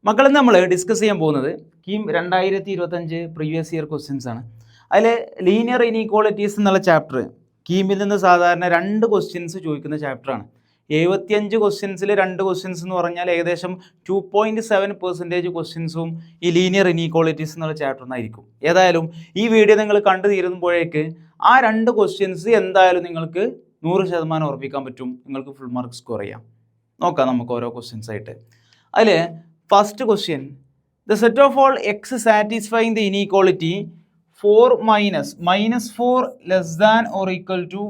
മക്കളിൽ നമ്മൾ ഡിസ്കസ് ചെയ്യാൻ പോകുന്നത് കീം 2025 പ്രീവിയസ് ഇയർ ക്വസ്റ്റ്യൻസ് ആണ്. അതിൽ ലീനിയർ ഇനീക്വാളിറ്റീസ് എന്നുള്ള ചാപ്റ്റർ കീമിൽ നിന്ന് സാധാരണ 2 ക്വസ്റ്റ്യൻസ് ചോദിക്കുന്ന ചാപ്റ്ററാണ്. 75 ക്വസ്റ്റ്യൻസിൽ 2 ക്വസ്റ്റ്യൻസ് എന്ന് പറഞ്ഞാൽ ഏകദേശം 2.7% ക്വസ്റ്റ്യൻസും ഈ ലീനിയർ ഇനീക്വാളിറ്റീസ് എന്നുള്ള ചാപ്റ്ററിനായിരിക്കും. ഏതായാലും ഈ വീഡിയോ നിങ്ങൾ കണ്ടു തീരുമ്പോഴേക്ക് ആ 2 ക്വസ്റ്റ്യൻസ് എന്തായാലും നിങ്ങൾക്ക് 100% ഉറപ്പിക്കാൻ പറ്റും, നിങ്ങൾക്ക് ഫുൾ മാർക്ക് സ്കോർ ചെയ്യാം. നോക്കാം നമുക്ക് ഓരോ ക്വസ്റ്റ്യൻസ് ആയിട്ട്. അതിൽ first question, the set of all x satisfying the inequality 4 - -4 less than or equal to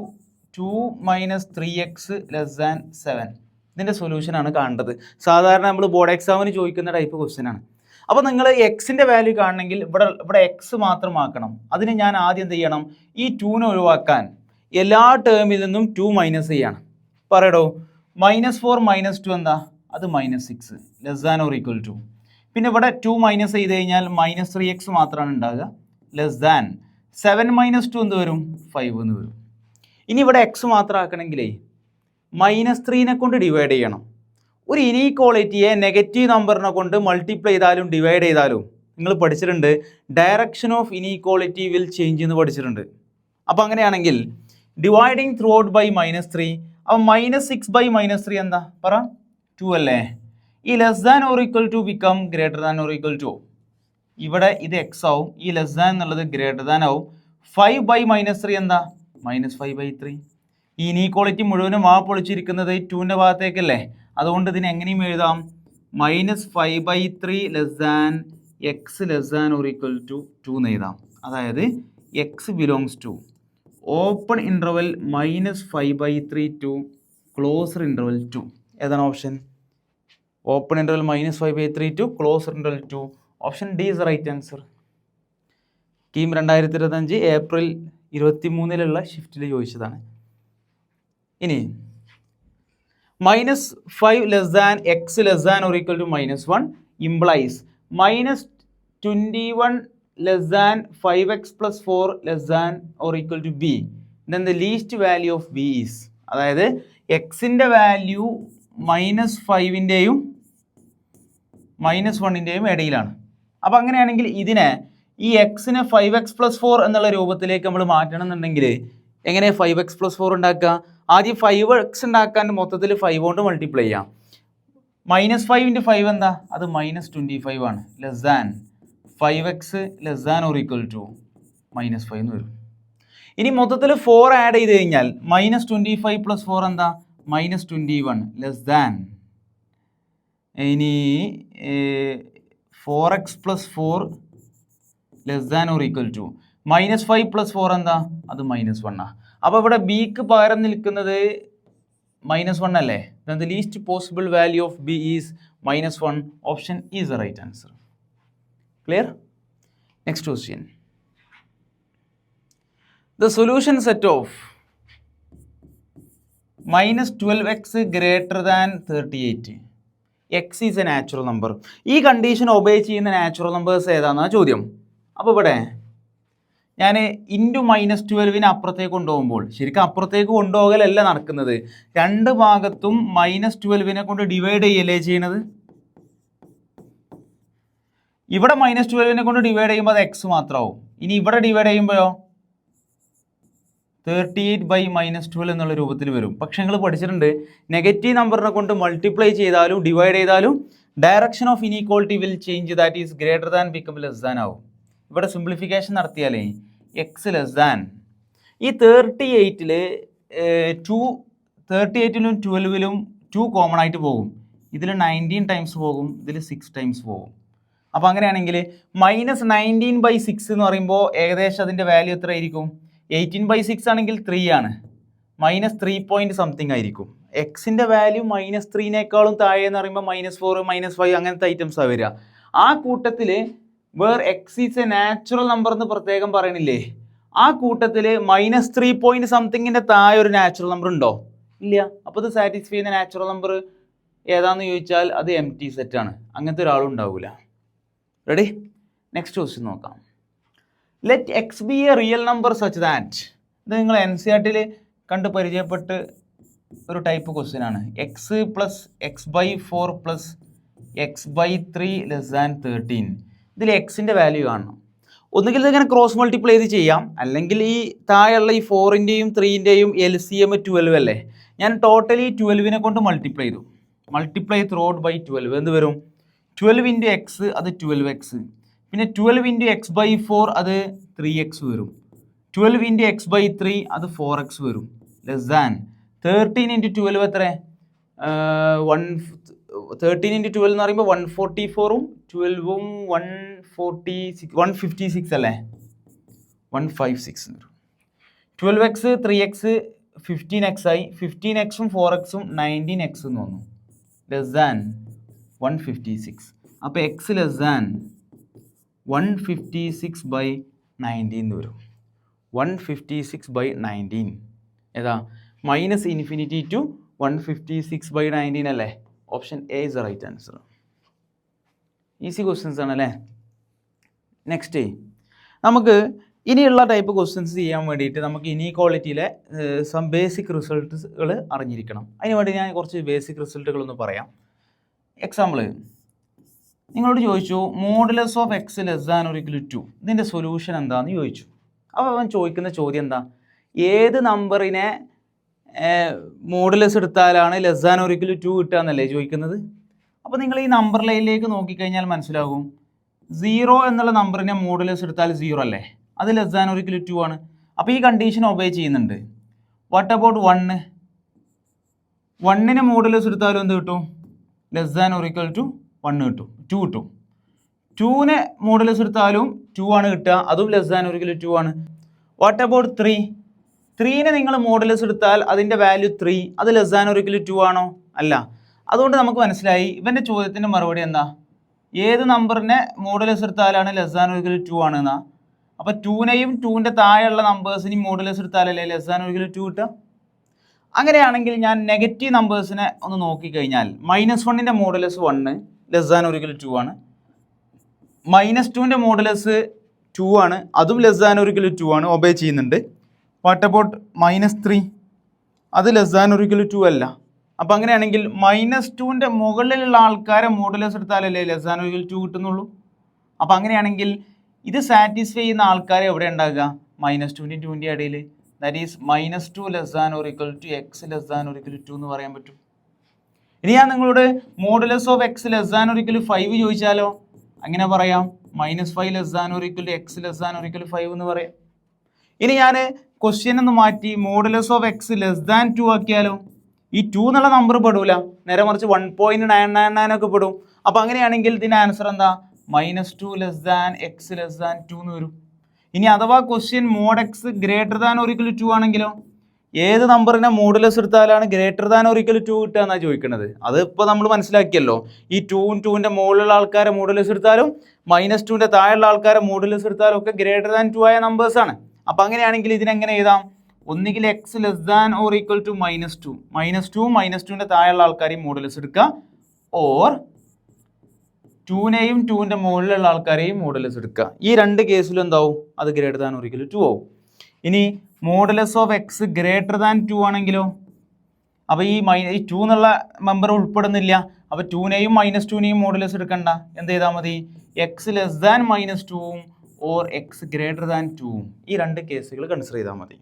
2 - 3x less than 7. ഇതിൻ്റെ സൊല്യൂഷനാണ് കാണേണ്ടത്. സാധാരണ നമ്മൾ ബോർഡ് എക്സാമിന് ചോദിക്കുന്ന ടൈപ്പ് ക്വസ്റ്റ്യൻ ആണ്. അപ്പോൾ നിങ്ങൾ എക്സിൻ്റെ വാല്യൂ കാണണമെങ്കിൽ ഇവിടെ എക്സ് മാത്രമാക്കണം. അതിന് ഞാൻ ആദ്യം എന്ത് ചെയ്യണം, ഈ 2നെ ഒഴിവാക്കാൻ എല്ലാ ടേമിൽ നിന്നും 2 മൈനസ് ചെയ്യണം. പറയടോ, -4 - 2 എന്താ, അത് -6 less than or equal to. പിന്നെ ഇവിടെ 2 മൈനസ് ചെയ്ത് കഴിഞ്ഞാൽ -3x മാത്രമാണ് ഉണ്ടാകുക, ലെസ് ദാൻ 7 - 2 എന്ത് വരും, 5 എന്ന് വരും. ഇനി ഇവിടെ എക്സ് മാത്രം ആക്കണമെങ്കിലേ -3നെ കൊണ്ട് ഡിവൈഡ് ചെയ്യണം. ഒരു ഇനീക്വാളിറ്റിയെ നെഗറ്റീവ് നമ്പറിനെ കൊണ്ട് മൾട്ടിപ്ലൈ ചെയ്താലും ഡിവൈഡ് ചെയ്താലും നിങ്ങൾ പഠിച്ചിട്ടുണ്ട് direction of inequality will change എന്ന് പഠിച്ചിട്ടുണ്ട്. അപ്പോൾ അങ്ങനെയാണെങ്കിൽ ഡിവൈഡിങ് ത്രൂ ഔട്ട് ബൈ -3, അപ്പോൾ -6/-3 എന്താ പറ, 2 അല്ലേ. ഈ less than or equal to become greater than or equal to. ഇവിടെ ഇത് എക്സ് ആവും, ഈ ലെസ് ദാൻ എന്നുള്ളത് ഗ്രേറ്റർ ദാൻ ആവും. 5/-3 എന്താ, -5/3. ഈ ഇനീക്വാളിറ്റി മുഴുവനും പൊളിച്ചിരിക്കുന്നത് 2ൻ്റെ ഭാഗത്തേക്കല്ലേ. അതുകൊണ്ട് ഇതിന് എങ്ങനെയും എഴുതാം, -5/3 less than x less than or equal to 2 എന്ന് എഴുതാം. അതായത് x belongs to open interval -5/3 to closer interval 2. ഏതാണ് option? Open interval -5/3 to closer interval 2. Option D is right answer. KEAM 2025 April 23 ഷിഫ്റ്റിൽ ചോദിച്ചതാണ്. ഇനി -5 less than x less than or equal to -1 implies -21 less than 5x + 4 less than or equal to B. Then the least value of b is, അതായത് എക്സിൻ്റെ value -5ൻ്റെയും -1ൻ്റെയും ഇടയിലാണ്. അപ്പോൾ അങ്ങനെയാണെങ്കിൽ ഇതിനെ ഈ എക്സിനെ 5x + 4 എന്നുള്ള രൂപത്തിലേക്ക് നമ്മൾ മാറ്റണം എന്നുണ്ടെങ്കിൽ എങ്ങനെ 5x + 4 ഉണ്ടാക്കുക? ആദ്യം 5x ഉണ്ടാക്കാൻ മൊത്തത്തിൽ 5 കൊണ്ട് മൾട്ടിപ്ലൈ ചെയ്യാം. -5 × 5 എന്താ, അത് -25 ആണ്, less than 5x less than or equal to -5 എന്ന് വരും. ഇനി മൊത്തത്തിൽ 4 ആഡ് ചെയ്ത് കഴിഞ്ഞാൽ -25 + 4 എന്താ, -21 ലെസ് ദാൻ, ഇനി 4x + 4 less than or equal to -5 + 4 എന്താ, അത് -1 ആണ്. അപ്പോൾ ഇവിടെ ബിക്ക് പകരം നിൽക്കുന്നത് -1 അല്ലേ. Then the least possible value of b is -1. Option is the right answer. Clear? Next question, the solution set of -12x greater than 38. X is a natural number. ഈ കണ്ടീഷൻ ഒബേ ചെയ്യുന്ന നാച്ചുറൽ നമ്പേഴ്സ് ഏതാണെന്നാണ് ചോദ്യം. അപ്പോൾ ഇവിടെ ഞാൻ -12നെ അപ്പുറത്തേക്ക് കൊണ്ടുപോകുമ്പോൾ, ശരിക്കും അപ്പുറത്തേക്ക് കൊണ്ടുപോകലല്ല നടക്കുന്നത്, 2 ഭാഗത്തും -12നെ കൊണ്ട് ഡിവൈഡ് ചെയ്യല്ലേ ചെയ്യണത്. ഇവിടെ -12നെ കൊണ്ട് ഡിവൈഡ് ചെയ്യുമ്പോൾ അത് എക്സ് മാത്രമാവും. ഇനി ഇവിടെ ഡിവൈഡ് ചെയ്യുമ്പോഴോ 38/-12 എന്നുള്ള രൂപത്തിൽ വരും. പക്ഷെ നിങ്ങൾ പഠിച്ചിട്ടുണ്ട് നെഗറ്റീവ് നമ്പറിനെ കൊണ്ട് മൾട്ടിപ്ലൈ ചെയ്താലും ഡിവൈഡ് ചെയ്താലും direction of inequality will change, that is greater than become less than ആവും. ഇവിടെ സിംപ്ലിഫിക്കേഷൻ നടത്തിയാലേ എക്സ് ലെസ് ദാൻ, ഈ 38ൽ 38ലും 12ലും 2 കോമൺ ആയിട്ട് പോകും. ഇതിൽ 19 ടൈംസ് പോകും, ഇതിൽ 6 ടൈംസ് പോകും. അപ്പോൾ അങ്ങനെയാണെങ്കിൽ -19/6 എന്ന് പറയുമ്പോൾ ഏകദേശം അതിൻ്റെ വാല്യൂ എത്ര ആയിരിക്കും? 18/6 ആണെങ്കിൽ 3 ആണ്, -3 പോയിൻറ്റ് സംതിങ് ആയിരിക്കും. എക്സിൻ്റെ വാല്യൂ -3നേക്കാളും താഴെ എന്ന് പറയുമ്പോൾ -4 -5 അങ്ങനത്തെ ഐറ്റംസാണ് വരിക. ആ കൂട്ടത്തിൽ X is a natural number എന്ന് പ്രത്യേകം പറയണില്ലേ, ആ കൂട്ടത്തിൽ -3 പോയിൻറ്റ് സംതിങ്ങിൻ്റെ താഴെ ഒരു നാച്ചുറൽ നമ്പർ ഉണ്ടോ? ഇല്ല. അപ്പോൾ ഇത് സാറ്റിസ്ഫൈ ചെയ്യുന്ന നാച്ചുറൽ നമ്പർ ഏതാണെന്ന് ചോദിച്ചാൽ അത് എം ടി സെറ്റാണ്. അങ്ങനത്തെ ഒരാളും ഉണ്ടാവില്ല. റെഡി? നെക്സ്റ്റ് ക്വസ്റ്റ്യൻ നോക്കാം. Let X B A real number such that. ഇത് നിങ്ങൾ NCERT കണ്ട് പരിചയപ്പെട്ട് ഒരു ടൈപ്പ് ക്വസ്റ്റ്യൻ ആണ്. x + x/4 + x/3 <13. ഇതിൽ എക്സിൻ്റെ വാല്യൂ കാണണം. ഒന്നുകിൽ ഇതിങ്ങനെ ക്രോസ് മൾട്ടിപ്ലൈ ചെയ്ത് ചെയ്യാം, അല്ലെങ്കിൽ ഈ താഴെയുള്ള ഈ 4-ൻ്റെയും 3-ൻ്റെയും LCM 12 അല്ലേ, ഞാൻ ടോട്ടലി 12നെ കൊണ്ട് മൾട്ടിപ്ലൈ ചെയ്തു. മൾട്ടിപ്ലൈ ത്രൂ ഔട്ട് ബൈ 12 എന്ത് വരും? 12 ഇൻറ്റു എക്സ് അത് 12x, പിന്നെ 12 ഇൻറ്റു x/4 അത് 3x വരും. 12 ഇൻറ്റു x/3 അത് 4x വരും. ലെസ് ദാൻ 13 ഇൻറ്റു 12 എത്ര? 13 ഇൻറ്റു 12 എന്ന് പറയുമ്പോൾ 144ഉം 12ഉം 156 അല്ലേ, 156 വരും. 12x 3x 15x ആയി. 15xും 4xും 19x എന്ന് തോന്നുന്നു. Less than 156. അപ്പോൾ എക്സ് ലെസ് ദാൻ 156/19 വരും. 156/19 ഏതാ? -∞ to 156/19 അല്ലേ? Option A is the right answer. Easy questions ആണല്ലേ. നെക്സ്റ്റ് നമുക്ക് ഇനിയുള്ള ടൈപ്പ് ക്വസ്റ്റ്യൻസ് ചെയ്യാൻ വേണ്ടിയിട്ട് നമുക്ക് ഇനീക്വാളിറ്റിയിലെ സം ബേസിക് റിസൾട്ടുകൾ അറിഞ്ഞിരിക്കണം. അതിന് വേണ്ടി ഞാൻ കുറച്ച് ബേസിക് റിസൾട്ടുകളൊന്ന് പറയാം. എക്സാമ്പിൾ, നിങ്ങളോട് ചോദിച്ചു modulus of x less than or equal to, ഇതിൻ്റെ സൊല്യൂഷൻ എന്താണെന്ന് ചോദിച്ചു. അപ്പോൾ അവൻ ചോദിക്കുന്ന ചോദ്യം എന്താ? ഏത് നമ്പറിനെ മോഡുലസ് എടുത്താലാണ് less than or equal to കിട്ടുക എന്നല്ലേ ചോദിക്കുന്നത്. അപ്പോൾ നിങ്ങൾ ഈ നമ്പർ ലൈനിലേക്ക് നോക്കിക്കഴിഞ്ഞാൽ മനസ്സിലാകും, 0 എന്നുള്ള നമ്പറിനെ മോഡുലസ് എടുത്താൽ 0 അല്ലേ, അത് less than or equal to ആണ്. അപ്പോൾ ഈ കണ്ടീഷൻ ഒബേ ചെയ്യുന്നുണ്ട്. What about 1? 1നെ മോഡുലസ് എടുത്താലും എന്ത് കിട്ടും? Less than or equal to 1 കിട്ടും, 2 കിട്ടും. 2നെ മോഡുലസ് എടുത്താലും 2 ആണ് കിട്ടുക, അതും less than or equal to ആണ്. What about 3? 3നെ നിങ്ങൾ മോഡുലസ് എടുത്താൽ അതിൻ്റെ വാല്യൂ 3, അത് less than or equal to ആണോ? അല്ല. അതുകൊണ്ട് നമുക്ക് മനസ്സിലായി ഇവൻ്റെ ചോദ്യത്തിൻ്റെ മറുപടി എന്താ? ഏത് നമ്പറിനെ മോഡുലസ് എടുത്താലാണ് less than or equal to ആണെന്നാ. അപ്പോൾ 2നെയും 2ൻ്റെ താഴെയുള്ള നമ്പേഴ്സിനെയും മോഡുലസ് എടുത്താലല്ലേ less than or equal to കിട്ടുക. അങ്ങനെയാണെങ്കിൽ ഞാൻ നെഗറ്റീവ് നമ്പേഴ്സിനെ ഒന്ന് നോക്കിക്കഴിഞ്ഞാൽ -1ൻ്റെ modulus 1 less than or equal to ആണ്. -2ൻ്റെ മോഡുലസ് 2 ആണ്, അതും less than or equal to ആണ്, ഒബേ ചെയ്യുന്നുണ്ട്. What about -3? അത് less than or equal to അല്ല. അപ്പോൾ അങ്ങനെയാണെങ്കിൽ -2ൻ്റെ മുകളിലുള്ള ആൾക്കാരെ മോഡുലസ് എടുത്താലല്ലേ less than or equal to കിട്ടുന്നുള്ളൂ. അപ്പോൾ അങ്ങനെയാണെങ്കിൽ ഇത് സാറ്റിസ്ഫൈ ചെയ്യുന്ന ആൾക്കാരെ എവിടെ ഉണ്ടാകുക? -2ൻ്റെയും 2ൻ്റെയും ഇടയിൽ. That is -2 less than or equal to x less than or equal to എന്ന് പറയാൻ പറ്റും. ഇനി ഞാൻ നിങ്ങളോട് modulus of x less than or equal 5 ചോദിച്ചാലോ? അങ്ങനെ പറയാം, -5 less than or equal to x less than or equal 5 എന്ന് പറയാം. ഇനി ഞാൻ ക്വസ്റ്റ്യൻ ഒന്ന് മാറ്റി modulus of x less than 2 ആക്കിയാലോ? ഈ 2 എന്നുള്ള നമ്പർ പെടൂല, നേരെ മറിച്ച് 1.999 ഒക്കെ പെടും. അപ്പോൾ അങ്ങനെയാണെങ്കിൽ ഇതിൻ്റെ ആൻസർ എന്താ? -2 less than x less than 2 എന്ന് വരും. ഇനി അഥവാ question mod x greater than or equal to ആണെങ്കിലോ? ഏത് നമ്പറിനെ മോഡുലസ് എടുത്താലാണ് greater than or equal to കിട്ടുക എന്നാണ് ചോദിക്കുന്നത്. അത് ഇപ്പോൾ നമ്മൾ മനസ്സിലാക്കിയല്ലോ. ഈ 2ഉം 2ൻ്റെ മുകളിലുള്ള ആൾക്കാരെ മോഡുലസ് എടുത്താലും -2ൻ്റെ താഴെയുള്ള ആൾക്കാരെ മോഡുലസ് എടുത്താലും ഒക്കെ ഗ്രേറ്റർ ദാൻ 2 ആയ നമ്പേഴ്സാണ്. അപ്പോൾ അങ്ങനെയാണെങ്കിൽ ഇതിനെങ്ങനെ എഴുതാം? ഒന്നുകിൽ x less than or equal to -2, -2ൻ്റെ താഴെയുള്ള ആൾക്കാരെയും മോഡുലസ് എടുക്കുക, ഓർ 2നെയും 2ൻ്റെ മുകളിലുള്ള ആൾക്കാരെയും മോഡുലസ് എടുക്കുക. ഈ രണ്ട് കേസിലും എന്താവും? അത് greater than or equal to ആവും. ഇനി modulus of x greater than 2 ആണെങ്കിലോ? അപ്പോൾ ഈ 2 എന്നുള്ള മെമ്പർ ഉൾപ്പെടുന്നില്ല. അപ്പോൾ 2നെയും -2നെയും മോഡുലസ് എടുക്കണ്ട, എന്ത് ചെയ്താൽ മതി? എക്സ് ലെസ് ദാൻ -2ഉം ഓർ എക്സ് ഗ്രേറ്റർ ദാൻ 2ഉം, ഈ രണ്ട് കേസുകൾ കൺസിഡർ ചെയ്താൽ മതി.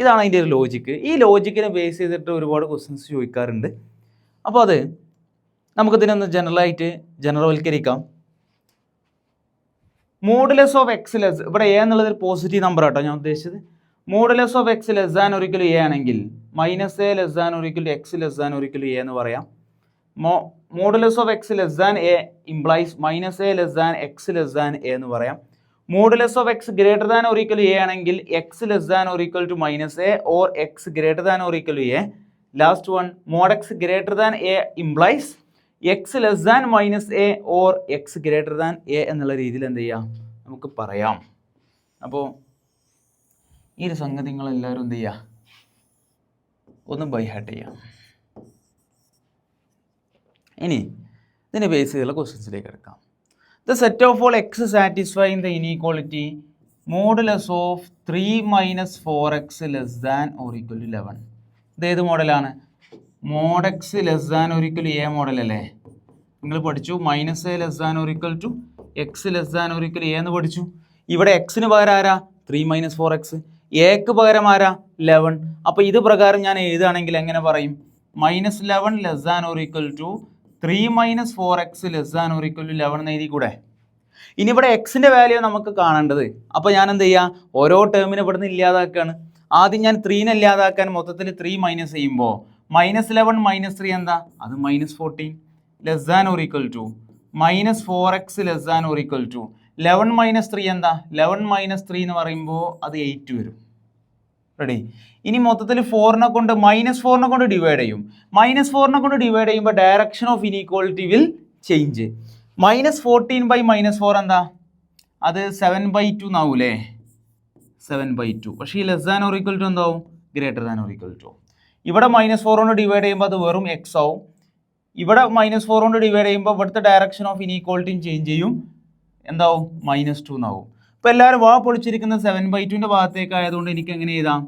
ഇതാണ് അതിൻ്റെ ഒരു ലോജിക്ക്. ഈ ലോജിക്കിനെ ബേസ് ചെയ്തിട്ട് ഒരുപാട് ക്വസ്റ്റ്യൻസ് ചോദിക്കാറുണ്ട്. അപ്പോൾ അത് നമുക്കിതിനൊന്ന് ജനറൽവൽക്കരിക്കാം. മോഡുലസ് ഓഫ് എക്സ് ലെസ്, ഇവിടെ എ എന്നുള്ളത് ഒരു പോസിറ്റീവ് നമ്പർ ആട്ടോ ഞാൻ ഉദ്ദേശിച്ചത്. Modulus of x less than or equal A ആണെങ്കിൽ -a less than or equal X less than or equal a എന്ന് പറയാം. Modulus of x less than a implies -a less than x less than A എന്ന് പറയാം. Modulus of x greater than or equal A ആണെങ്കിൽ X less than or equal to -a or x greater than or equal a. Last one, mod x greater than a implies x less than -a or x greater than a എന്നുള്ള രീതിയിൽ എന്ത് ചെയ്യാം? നമുക്ക് പറയാം. അപ്പോൾ ഈ ഒരു സംഗതി നിങ്ങളെല്ലാവരും എന്ത് ചെയ്യുക? ഒന്ന് ബൈ ഹാർട്ട് ചെയ്യാം. ഇനി ഇതിനെ ബേസ് ചെയ്തുള്ള ക്വസ്റ്റ്യൻസിലേക്ക് എടുക്കാം. The set of all x satisfying the inequality modulus of 3 minus 4x less than or equal to 11. ഇത് ഏത് മോഡലാണ്? Mod x less than or equal to a model അല്ലേ? നിങ്ങൾ പഠിച്ചു minus a less than or equal to x less than or equal a എന്ന് പഠിച്ചു. ഇവിടെ എക്സിന് പകരം ആരാ 3 - 4x, എക്ക് പകരം ആരാ 11. അപ്പോൾ ഇത് പ്രകാരം ഞാൻ എഴുതുകയാണെങ്കിൽ എങ്ങനെ പറയും? -11 less than or equal to 3 - 4x less than or equal to 11 എന്ന് എഴുതി കൂടെ? ഇനി ഇവിടെ എക്സിൻ്റെ വാല്യൂ നമുക്ക് കാണേണ്ടത്. അപ്പോൾ ഞാൻ എന്ത് ചെയ്യുക? ഓരോ ടേമിന് ഇവിടുന്ന് ഇല്ലാതാക്കുകയാണ്. ആദ്യം ഞാൻ 3നെ ഇല്ലാതാക്കാൻ മൊത്തത്തിൽ 3 മൈനസ് ചെയ്യുമ്പോൾ -11 - 3 എന്താ? അത് -14 less than or equal to -4x less than or equal to 11 - 3 എന്താ? 11 - 3 എന്ന് പറയുമ്പോൾ അത് 8 വരും. റെഡി? ഇനി മൊത്തത്തിൽ 4നെ കൊണ്ട് -4നെ കൊണ്ട് ഡിവൈഡ് ചെയ്യും. -4നെ കൊണ്ട് ഡിവൈഡ് ചെയ്യുമ്പോൾ direction of inequality will change. -14/-4 എന്താ? അത് 7/2 എന്നാവൂലേ? 7/2. പക്ഷേ ഈ less than or equal to എന്താവും? Greater than or equal to. ഇവിടെ -4 കൊണ്ട് ഡിവൈഡ് ചെയ്യുമ്പോൾ അത് വെറും എക്സ് ആവും. ഇവിടെ -4 കൊണ്ട് ഡിവൈഡ് ചെയ്യുമ്പോൾ ഇവിടുത്തെ ഡയറക്ഷൻ ഓഫ് ഇനീക്വാളിറ്റിയും ചേഞ്ച് ചെയ്യും. എന്താവും? -2 എന്നാവും. ഇപ്പോൾ എല്ലാവരും പൊളിച്ചിരിക്കുന്ന 7/2ൻ്റെ ഭാഗത്തേക്ക് ആയതുകൊണ്ട് എനിക്ക് എങ്ങനെ എഴുതാം?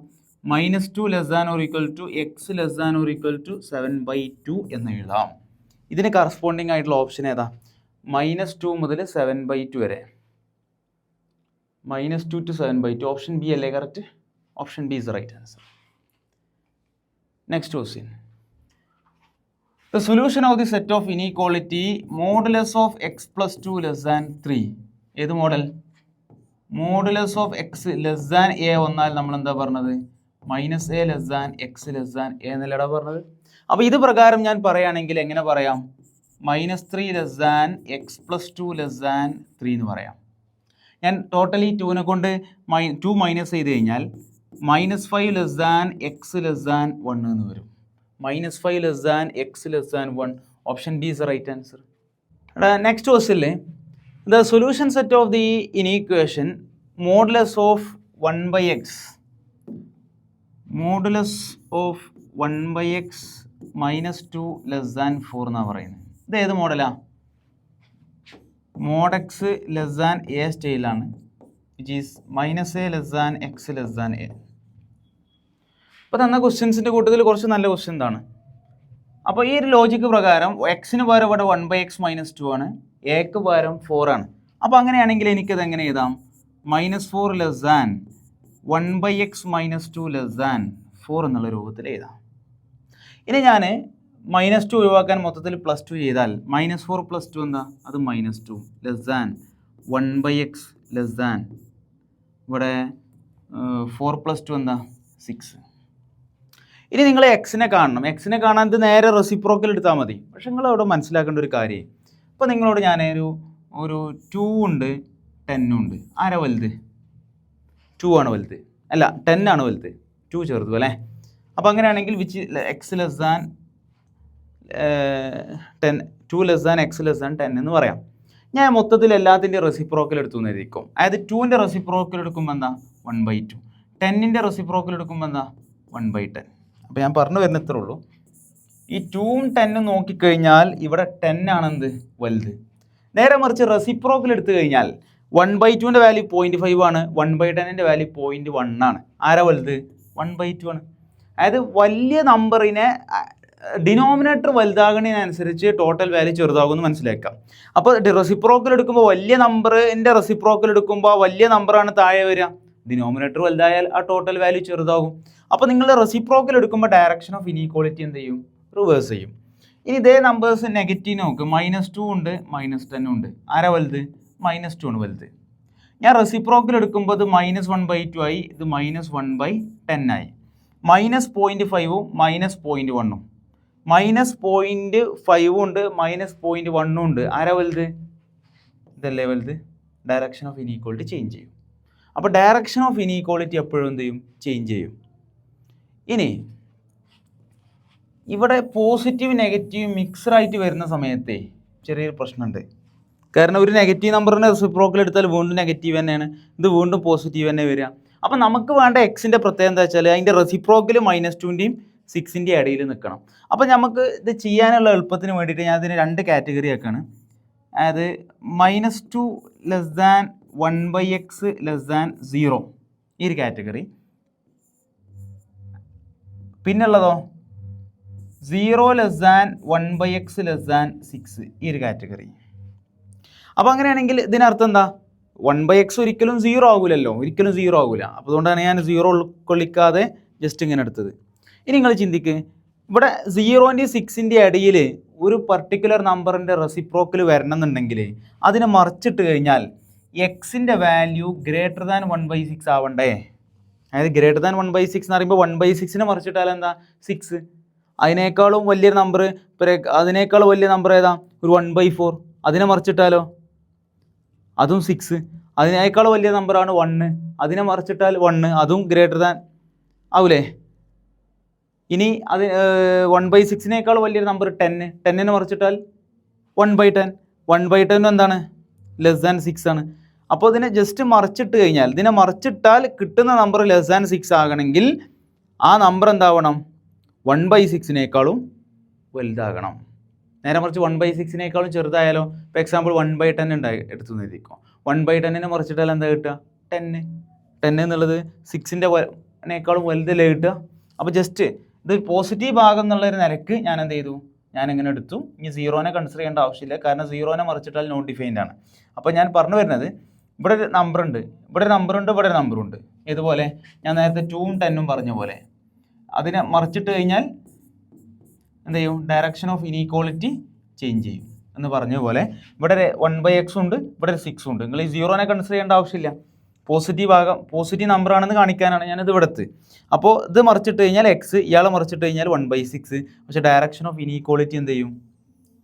-2 less than or equal to x less than or equal to 7/2 എന്ന് എഴുതാം. ഇതിന് കറസ്പോണ്ടിങ് ആയിട്ടുള്ള ഓപ്ഷൻ ഏതാ? -2 മുതൽ 7/2 വരെ. -2 to 7/2. ഓപ്ഷൻ ബി അല്ലേ correct? Option B is the right answer. Next question. The solution of the set of inequality modulus of x plus 2 less than 3. ഏത് model? Modulus of x less than a വന്നാൽ നമ്മൾ എന്താ പറഞ്ഞത്? -a less than x less than a എന്നല്ലടാ പറഞ്ഞത്. അപ്പോൾ ഇത് പ്രകാരം ഞാൻ പറയുകയാണെങ്കിൽ എങ്ങനെ പറയാം? -3 less than x plus 2 less than 3 എന്ന് പറയാം. ഞാൻ ടോട്ടലി 2നെ കൊണ്ട് 2 മൈനസ് ചെയ്ത് കഴിഞ്ഞാൽ -5 less than x less than 1 എന്ന് വരും. -5 less than x less than 1. Option B is the right answer. Next ക്വസ്റ്റ്യനിൽ the solution set of the inequation modulus of 1/x modulus of 1/x minus 2 less than 4 എന്നാണ് പറയുന്നത്. ഇത് ഏത് മോഡലാ? mod x less than a സ്റ്റൈലാണ്, which is -a less than x less than a. അപ്പോൾ തന്ന ക്വസ്റ്റ്യൻസിൻ്റെ കൂട്ടത്തിൽ കുറച്ച് നല്ല ക്വസ്റ്റ്യൻ ആണ്. അപ്പോൾ ഈ ഒരു ലോജിക്ക് പ്രകാരം എക്സിന് പകരം ഇവിടെ 1/x - 2 ആണ്, എക്ക് പകരം 4 ആണ്. അപ്പോൾ അങ്ങനെയാണെങ്കിൽ എനിക്കത് എങ്ങനെ എഴുതാം? -4 less than 1/x - 2 less than 4 എന്നുള്ള രൂപത്തിൽ എഴുതാം. ഇനി ഞാൻ -2 ഒഴിവാക്കാൻ മൊത്തത്തിൽ +2 ചെയ്താൽ -4 + 2 എന്താ? അത് -2 less than 1/x less than ഇവിടെ 4 + 2 എന്താ? 6. ഇനി നിങ്ങൾ എക്സിനെ കാണണം. എക്സിനെ കാണാൻ ഇത് നേരെ റെസിപ്രോക്കൽ എടുത്താൽ മതി. പക്ഷെ നിങ്ങൾ അവിടെ മനസ്സിലാക്കേണ്ട ഒരു കാര്യം, ഇപ്പോൾ നിങ്ങളോട് ഞാൻ ഒരു 2 ഉണ്ട് 10 ഉണ്ട്. ആരാ വലുത്? 2 ആണ് വലുത്. അല്ല 10 ആണ് വലുത്. 2 ചെറുത് അല്ലേ? അപ്പോൾ അങ്ങനെയാണെങ്കിൽ which X less than 10 2 less than x less than 10 എന്ന് പറയാം. ഞാൻ മൊത്തത്തിൽ എല്ലാത്തിൻ്റെ റെസിപ്രോക്കൽ എടുത്തു എന്നായിരിക്കും. അതായത് 2ൻ്റെ റെസിപ്രോക്കൽ എടുക്കുമ്പോൾ എന്താ? 1/2. 10ൻ്റെ റെസിപ്രോക്കൽ എടുക്കുമ്പോൾ എന്താ? 1/10. അപ്പോൾ ഞാൻ പറഞ്ഞു വരുന്ന ഇത്രേ ഉള്ളൂ. ഈ 2ഉം 10ഉം നോക്കിക്കഴിഞ്ഞാൽ ഇവിടെ 10 ആണെന്ത്? വലുത്. നേരെ മറിച്ച് റെസിപ്രോക്കൽ എടുത്തു കഴിഞ്ഞാൽ 1/2ൻ്റെ വാല്യൂ 0.5 ആണ്, 1/10ൻ്റെ വാല്യൂ 0.1 ആണ്. ആരാ വലുത്? 1/2 ആണ്. അതായത് വലിയ നമ്പറിനെ ഡിനോമിനേറ്റർ വലുതാകുന്നതിനനുസരിച്ച് ടോട്ടൽ വാല്യൂ ചെറുതാകുമെന്ന് മനസ്സിലാക്കാം. അപ്പോൾ റെസിപ്രോക്കൽ എടുക്കുമ്പോൾ വലിയ നമ്പറിൻ്റെ റെസിപ്രോക്കൽ എടുക്കുമ്പോൾ വലിയ നമ്പറാണ് താഴെ വരിക. ഡിനോമിനേറ്റർ വലുതായാൽ ആ ടോട്ടൽ വാല്യൂ ചെറുതാകും. അപ്പോൾ നിങ്ങൾ റെസിപ്രോക്കൽ എടുക്കുമ്പോൾ ഡയറക്ഷൻ ഓഫ് ഇനീക്വാളിറ്റി എന്ത് ചെയ്യും? റിവേഴ്സ് ചെയ്യും. ഇനി ഇതേ നമ്പേഴ്സ് നെഗറ്റീവ് നോക്ക്. -2 ഉണ്ട്, -10 ഉണ്ട്. ആരാ വലുത്? -2 ആണ് വലുത്. ഞാൻ റെസിപ്രോക്കൽ എടുക്കുമ്പോൾ ഇത് -1/2 ആയി, ഇത് -1/10 ആയി. -0.5ഉം -0.1ഉം -0.5 ഉണ്ട്, -0.1 ഉണ്ട്. ആരാ വലുത്? ഇതല്ലേ വലുത്? ഡയറക്ഷൻ ഓഫ് ഇനീക്വാളിറ്റി ചേഞ്ച് ചെയ്യും. അപ്പോൾ ഡയറക്ഷൻ ഓഫ് ഇനീക്വാളിറ്റി എപ്പോഴും എന്ത് ചെയ്യും? ചേഞ്ച് ചെയ്യും. ഇനി ഇവിടെ പോസിറ്റീവ് നെഗറ്റീവ് മിക്സഡായിട്ട് വരുന്ന സമയത്തെ ചെറിയൊരു പ്രശ്നമുണ്ട്. കാരണം ഒരു നെഗറ്റീവ് നമ്പറിൻ്റെ റെസിപ്രോക്കൽ എടുത്താൽ വീണ്ടും നെഗറ്റീവ് തന്നെയാണ്, ഇത് വീണ്ടും പോസിറ്റീവ് തന്നെ വരിക. അപ്പോൾ നമുക്ക് വേണ്ട എക്സിൻ്റെ പ്രത്യേകത എന്താ വെച്ചാൽ അതിൻ്റെ റെസിപ്രോക്കൽ -2ൻ്റെയും 6ൻ്റെയും ഇടയിൽ നിൽക്കണം. അപ്പോൾ നമുക്ക് ഇത് ചെയ്യാനുള്ള എളുപ്പത്തിന് വേണ്ടിയിട്ട് ഞാൻ ഇതിന് 2 കാറ്റഗറി ആക്കാണ്. അതായത് -2 less than 1/x less than 0 ഈ ഒരു കാറ്റഗറി. പിന്നുള്ളതോ 0 less than 1/x less than 6 ഈ ഒരു കാറ്റഗറി. അപ്പോൾ അങ്ങനെയാണെങ്കിൽ ഇതിനർത്ഥം എന്താ? 1/x ഒരിക്കലും 0 ആകില്ലല്ലോ, ഒരിക്കലും 0 ആകില്ല. അപ്പോൾ അതുകൊണ്ടാണ് ഞാൻ 0 ഉൾക്കൊള്ളിക്കാതെ ജസ്റ്റ് ഇങ്ങനെ എടുത്തത്. ഇനി നിങ്ങൾ ചിന്തിക്ക്, ഇവിടെ 0ൻ്റെയും 6ൻ്റെ ഇടയിൽ ഒരു പർട്ടിക്കുലർ നമ്പറിൻ്റെ റെസിപ്രോക്കൽ വരണം എന്നുണ്ടെങ്കിൽ അതിനെ മറിച്ചിട്ട് കഴിഞ്ഞാൽ എക്സിൻ്റെ വാല്യൂ ഗ്രേറ്റർ ദാൻ 1/6 ആവണ്ടേ? അതായത് ഗ്രേറ്റർ ദാൻ 1/6 എന്ന് പറയുമ്പോൾ 1/6നെ മറിച്ചിട്ടാൽ എന്താ? 6. അതിനേക്കാളും വലിയൊരു നമ്പർ, അതിനേക്കാളും വലിയ നമ്പർ ഏതാ? ഒരു 1/4. അതിനെ മറിച്ചിട്ടാലോ? അതും 6. അതിനേക്കാളും വലിയ നമ്പറാണ് 1. അതിനെ മറിച്ചിട്ടാൽ 1, അതും ഗ്രേറ്റർ ദാൻ ആവൂലേ? ഇനി അത് 1/6നേക്കാൾ വലിയൊരു നമ്പർ 10. 10നെ മറിച്ചിട്ടാൽ 1/10. 1/10 എന്താണ്? ലെസ് ദാൻ 6 ആണ്. അപ്പോൾ ഇതിനെ ജസ്റ്റ് മറിച്ചിട്ട് കഴിഞ്ഞാൽ, ഇതിനെ മറിച്ചിട്ടാൽ കിട്ടുന്ന നമ്പർ ലെസ് ദാൻ 6 ആകണമെങ്കിൽ ആ നമ്പർ എന്താവണം? 1/6നേക്കാളും വലുതാകണം. നേരെ മറിച്ച് 1/6നേക്കാളും ചെറുതായാലോ? ഇപ്പോൾ എക്സാമ്പിൾ 1/10 ഉണ്ടായി എടുത്തു നിന്നിരിക്കും. 1/10നെ മറിച്ചിട്ടാൽ എന്താ കിട്ടുക? 10. 10 എന്നുള്ളത് 6നേക്കാളും വലുതല്ലേ കിട്ടുക? അപ്പോൾ ജസ്റ്റ് ഇത് പോസിറ്റീവ് ഭാഗം എന്നുള്ളൊരു നിലക്ക് ഞാൻ എന്ത് ചെയ്തു? ഞാൻ ഇങ്ങനെ എടുത്തു. ഇനി 0നെ കൺസിഡർ ചെയ്യേണ്ട ആവശ്യമില്ല, കാരണം 0നെ മറിച്ചിട്ടാൽ നോട്ട് ഡിഫൈൻഡ് ആണ്. അപ്പോൾ ഞാൻ പറഞ്ഞു വരുന്നത്, ഇവിടെ ഒരു നമ്പർ ഉണ്ട്, ഇവിടെ ഒരു നമ്പറുണ്ട്, ഇവിടെ ഒരു നമ്പറുണ്ട്. ഇതുപോലെ ഞാൻ നേരത്തെ 2ഉം 10ഉം പറഞ്ഞ പോലെ അതിനെ മറിച്ചിട്ട് കഴിഞ്ഞാൽ എന്ത് ചെയ്യും? ഡയറക്ഷൻ ഓഫ് ഇനീക്വാളിറ്റി ചേഞ്ച് ചെയ്യും എന്ന് പറഞ്ഞ പോലെ ഇവിടെ 1/x ഉണ്ട്, ഇവിടെ 6 ഉണ്ട്. നിങ്ങൾ ഈ 0നെ കൺസിഡർ ചെയ്യേണ്ട ആവശ്യമില്ല. പോസിറ്റീവ് ഭാഗം പോസിറ്റീവ് നമ്പറാണെന്ന് കാണിക്കാനാണ് ഞാനിത് ഇവിടുത്ത്. അപ്പോൾ ഇത് മറിച്ചിട്ട് കഴിഞ്ഞാൽ എക്സ്, ഇയാളെ മറിച്ചിട്ട് കഴിഞ്ഞാൽ 1/6. പക്ഷേ ഡയറക്ഷൻ ഓഫ് ഇനീക്വാളിറ്റി എന്ത് ചെയ്യും?